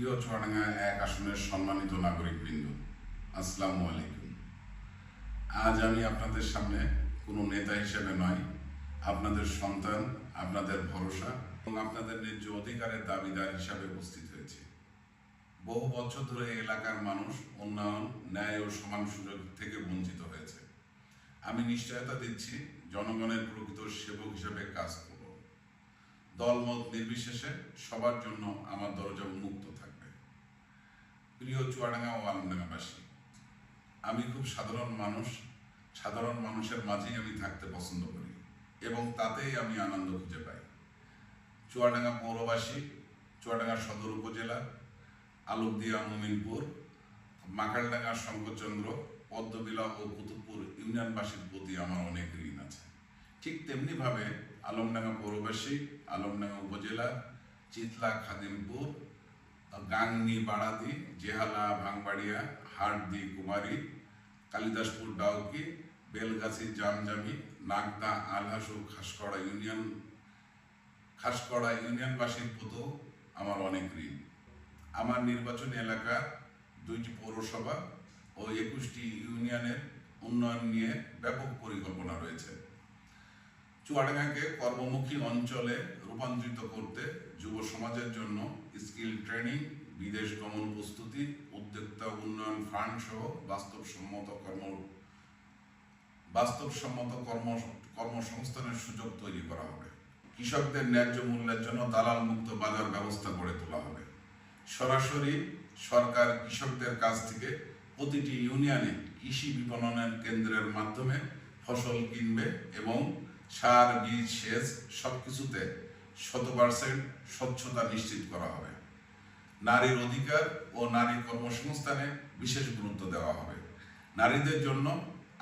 প্রিয় চুয়াডাঙ্গা এক আসনের সম্মানিত নাগরিকবৃন্দ, আসসালামু আলাইকুম। আজ আমি আপনাদের সামনে কোনো নেতা হিসেবে নয়, আপনাদের সন্তান, আপনাদের ভরসা এবং আপনাদের ন্যায্য অধিকারের দাবিদার হিসাবে উপস্থিত হয়েছি। বহু বছর ধরে এই এলাকার মানুষ উন্নয়ন, ন্যায় ও সমান সুযোগ থেকে বঞ্চিত হয়েছে। আমি নিশ্চয়তা দিচ্ছি, জনগণের প্রকৃত সেবক হিসেবে কাজ করব। দলমত নির্বিশেষে সবার জন্য আমার দরজা উন্মুক্ত থাকবে। প্রিয় চুয়াডাঙ্গা ও আলমডাঙ্গাবাসী, আমি খুব সাধারণ মানুষের মাঝেই আমি থাকতে পছন্দ করি এবং তাতেই আমি আনন্দ খুঁজে পাই। চুয়াডাঙ্গা পৌরবাসী, চুয়াডাঙ্গা সদর উপজেলা, আলুকদিয়া, মুমিনপুর, মাকালডাঙ্গা, শঙ্করচন্দ্র, পদ্মবিলা ও কুতুবপুর ইউনিয়নবাসীর প্রতি আমার অনেক ঋণ আছে। ঠিক তেমনিভাবে আলমডাঙ্গা পৌরবাসী, আলমডাঙ্গা উপজেলা, চিতলা, খাদিমপুর, গাংনি, বাড়াদি, জেহালা, ভাঙবাড়িয়া, হাটদি, কুমারী, কালিদাসপুর, ডাউকি, বেলগাছি, জামজামি, নাগদা, আলহাস ও খাসকড়া ইউনিয়নবাসীর প্রতিও আমার অনেক ঋণ। আমার নির্বাচনী এলাকা 2টি পৌরসভা ও 21টি ইউনিয়নের উন্নয়ন নিয়ে ব্যাপক পরিকল্পনা রয়েছে। চুয়াডাঙ্গাকে কর্মমুখী অঞ্চলে রূপান্তরিত করতে যুব সমাজের জন্য স্কিল ট্রেনিং, বিদেশ গমন প্রস্তুতি, উদ্যোক্তা উন্নয়ন ফান্ড সহ বাস্তবসম্মত কর্মসংস্থানের সুযোগ তৈরি করা হবে। কৃষকদের ন্যায্য মূল্যের জন্য দালাল মুক্ত বাজার ব্যবস্থা গড়ে তোলা হবে। সরাসরি সরকার কৃষকদের কাছ থেকে প্রতিটি ইউনিয়নে কৃষি বিপণনের কেন্দ্রের মাধ্যমে ফসল কিনবে এবং সার, বীজ, সেচ সবকিছুতে 100% স্বচ্ছতা নিশ্চিত করা হবে। নারীর অধিকার ও নারী কর্মসংস্থানে বিশেষ গুরুত্ব দেওয়া হবে। নারীদের জন্য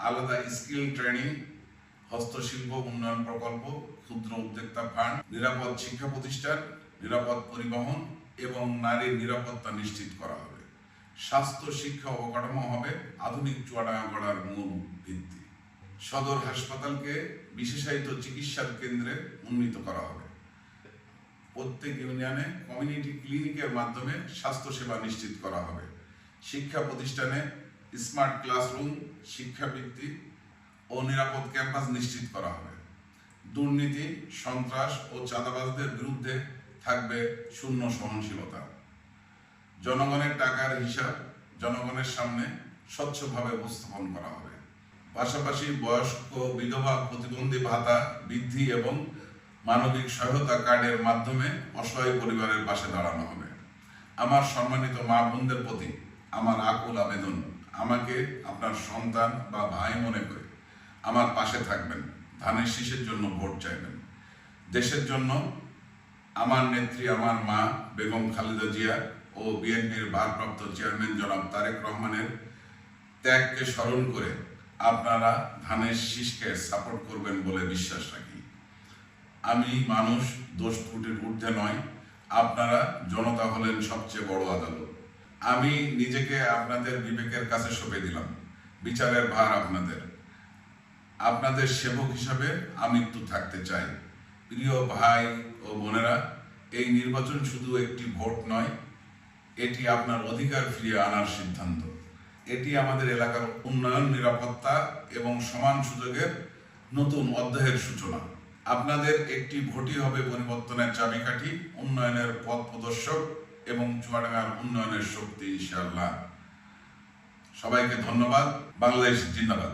আলাদা স্কিল ট্রেনিং, হস্তশিল্প উন্নয়ন প্রকল্প, ক্ষুদ্র উদ্যোক্তা ফান্ড, নিরাপদ শিক্ষা প্রতিষ্ঠান, নিরাপদ পরিবহন এবং নারীর নিরাপত্তা নিশ্চিত করা হবে। স্বাস্থ্য শিক্ষা অবকাঠামো হবে আধুনিক চুয়াডাঙ্গা গড়ার মূল ভিত্তি। সদর হাসপাতালকে বিশেষায়িত চিকিৎসার কেন্দ্রে উন্নীত করা হবে। প্রত্যেক ইউনিয়নে কমিউনিটি ক্লিনিকের মাধ্যমে স্বাস্থ্যসেবা নিশ্চিত করা হবে। শিক্ষা প্রতিষ্ঠানে স্মার্ট ক্লাসরুম, শিক্ষাবৃত্তি ও নিরাপদ ক্যাম্পাস নিশ্চিত করা হবে। দুর্নীতি, সন্ত্রাস ও চাঁদাবাজদের বিরুদ্ধে থাকবে শূন্য সহনশীলতা। জনগণের টাকার হিসাব জনগণের সামনে স্বচ্ছভাবে উপস্থাপন করা হবে। পাশাপাশি বয়স্ক, বিধবা, প্রতিবন্ধী ভাতা বৃদ্ধি এবং মানবিক সহায়তা কার্ডের মাধ্যমে অসহায় পরিবারের পাশে দাঁড়ানো হবে। আমার সম্মানিত মা বোনদের প্রতি আমার আকুল আবেদন, আমাকে আপনার সন্তান বা ভাই মনে করে আমার পাশে থাকবেন, ধানের শীষের জন্য ভোট চাইবেন। দেশের জন্য আমার নেত্রী, আমার মা বেগম খালেদা জিয়া ও বিএনপির ভারপ্রাপ্ত চেয়ারম্যান জনাব তারেক রহমানের ত্যাগকে স্মরণ করে আপনারা ধানের শীষকে সাপোর্ট করবেন বলে বিশ্বাস রাখি। আমি মানুষ, দোষ ত্রুটির ঊর্ধ্বে নয়। আপনারা জনতা হলেন সবচেয়ে বড় আদালত। আমি নিজেকে আপনাদের বিবেকের কাছে সঁপে দিলাম। বিচারের ভার আপনাদের সেবক হিসাবে আমি তো থাকতে চাই। প্রিয় ভাই ও বোনেরা, এই নির্বাচন শুধু একটি ভোট নয়, এটি আপনার অধিকার ফিরিয়ে আনার সিদ্ধান্ত। এটি আমাদের এলাকার উন্নয়ন, নিরাপত্তা এবং সমান সুযোগের নতুন অধ্যায়ের সূচনা। আপনাদের একটি ভোটই হবে পরিবর্তনের চাবিকাঠি, উন্নয়নের পথ প্রদর্শক এবং চুয়াডাঙ্গার উন্নয়নের শক্তি ইনশাআল্লাহ। সবাইকে ধন্যবাদ। বাংলাদেশ জিন্দাবাদ।